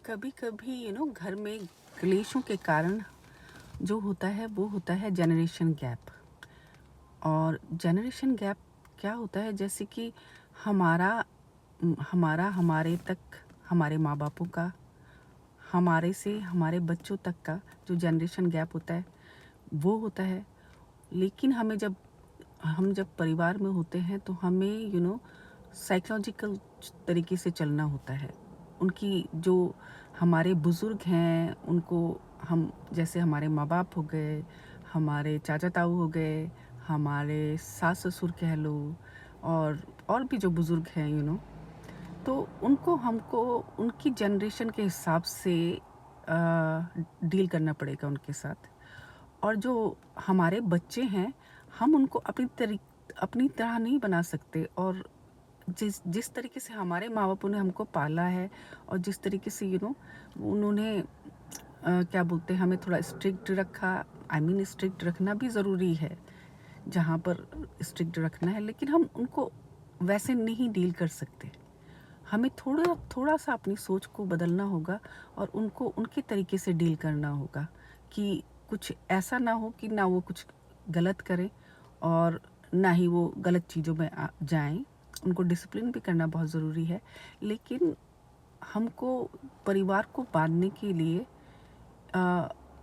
कभी कभी घर में क्लेशों के कारण जो होता है वो होता है जनरेशन गैप। और जनरेशन गैप क्या होता है, जैसे कि हमारा हमारा हमारे तक, हमारे माँ बापों का, हमारे से हमारे बच्चों तक का जो जनरेशन गैप होता है वो होता है। लेकिन हम जब परिवार में होते हैं तो हमें साइकोलॉजिकल तरीके से चलना होता है। उनकी जो हमारे बुज़ुर्ग हैं उनको हम, जैसे हमारे माँ बाप हो गए, हमारे चाचा ताऊ हो गए, हमारे सास ससुर कह लो, और भी जो बुज़ुर्ग हैं तो उनको हमको उनकी जनरेशन के हिसाब से डील करना पड़ेगा उनके साथ। और जो हमारे बच्चे हैं हम उनको अपनी तरह नहीं बना सकते। और जिस जिस तरीके से हमारे माँ बापों ने हमको पाला है और जिस तरीके से उन्होंने क्या बोलते हैं, हमें थोड़ा स्ट्रिक्ट रखा। स्ट्रिक्ट रखना भी ज़रूरी है जहाँ पर स्ट्रिक्ट रखना है, लेकिन हम उनको वैसे नहीं डील कर सकते। हमें थोड़ा थोड़ा सा अपनी सोच को बदलना होगा और उनको उनके तरीके से डील करना होगा कि कुछ ऐसा ना हो कि ना वो कुछ गलत करें और ना ही वो गलत चीज़ों में जाएं। उनको डिसिप्लिन भी करना बहुत ज़रूरी है, लेकिन हमको परिवार को बांधने के लिए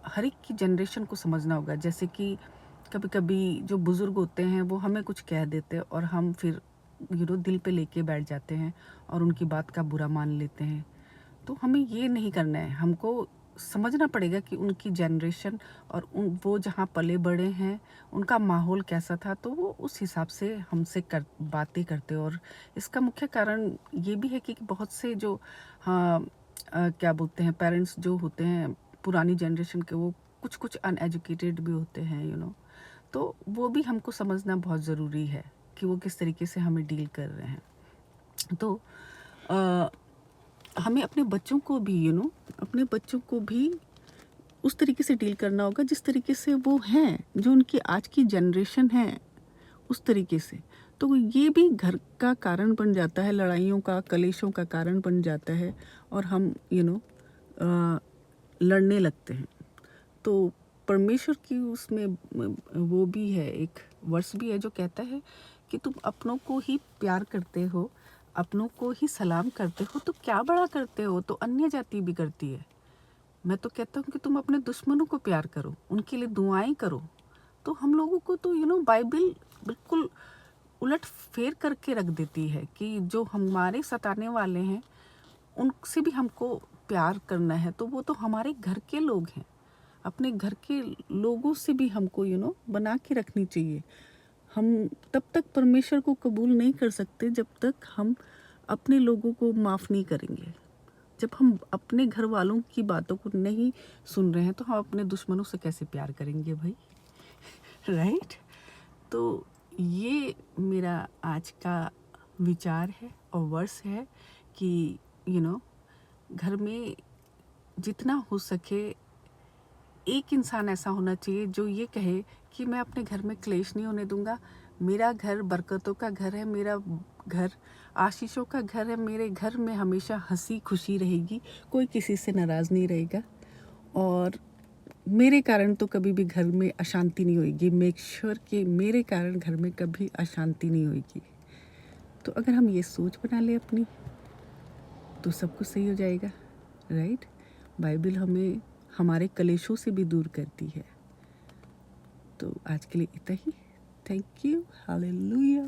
हर एक की जनरेशन को समझना होगा। जैसे कि कभी कभी जो बुज़ुर्ग होते हैं वो हमें कुछ कह देते हैं और हम फिर दिल पे लेके बैठ जाते हैं और उनकी बात का बुरा मान लेते हैं। तो हमें ये नहीं करना है। हमको समझना पड़ेगा कि उनकी जनरेशन और वो जहाँ पले बड़े हैं उनका माहौल कैसा था, तो वो उस हिसाब से हमसे बातें करते हैं। और इसका मुख्य कारण ये भी है कि बहुत से जो हाँ क्या बोलते हैं, पेरेंट्स जो होते हैं पुरानी जनरेशन के, वो कुछ कुछ अनएजुकेटेड भी होते हैं तो वो भी हमको समझना बहुत ज़रूरी है कि वो किस तरीके से हमें डील कर रहे हैं। तो आ, हमें अपने बच्चों को भी अपने बच्चों को भी उस तरीके से डील करना होगा जिस तरीके से वो हैं, जो उनकी आज की जनरेशन है उस तरीके से। तो ये भी घर का कारण बन जाता है, लड़ाइयों का, कलेशों का कारण बन जाता है और हम लड़ने लगते हैं। तो परमेश्वर की उसमें वो भी है, एक वर्ष भी है जो कहता है कि तुम अपनों को ही प्यार करते हो, अपनों को ही सलाम करते हो, तो क्या बड़ा करते हो, तो अन्य जाति भी करती है। मैं तो कहता हूँ कि तुम अपने दुश्मनों को प्यार करो, उनके लिए दुआएं करो। तो हम लोगों को तो बाइबल बिल्कुल उलट फेर करके रख देती है कि जो हमारे सताने वाले हैं उनसे भी हमको प्यार करना है। तो वो तो हमारे घर के लोग हैं, अपने घर के लोगों से भी हमको बना के रखनी चाहिए। हम तब तक परमेश्वर को कबूल नहीं कर सकते जब तक हम अपने लोगों को माफ़ नहीं करेंगे। जब हम अपने घर वालों की बातों को नहीं सुन रहे हैं तो हम अपने दुश्मनों से कैसे प्यार करेंगे भाई, राइट? तो ये मेरा आज का विचार है और वर्ष है कि घर में जितना हो सके एक इंसान ऐसा होना चाहिए जो ये कहे कि मैं अपने घर में क्लेश नहीं होने दूंगा। मेरा घर बरकतों का घर है, मेरा घर आशीषों का घर है, मेरे घर में हमेशा हंसी खुशी रहेगी, कोई किसी से नाराज़ नहीं रहेगा और मेरे कारण तो कभी भी घर में अशांति नहीं होगी। मेक श्योर कि मेरे कारण घर में कभी अशांति नहीं होगी। तो अगर हम ये सोच बना लें अपनी, तो सब कुछ सही हो जाएगा, राइट? बाइबल हमें हमारे कलेशों से भी दूर करती है। तो आज के लिए इतना ही। Thank you. हालेलुया।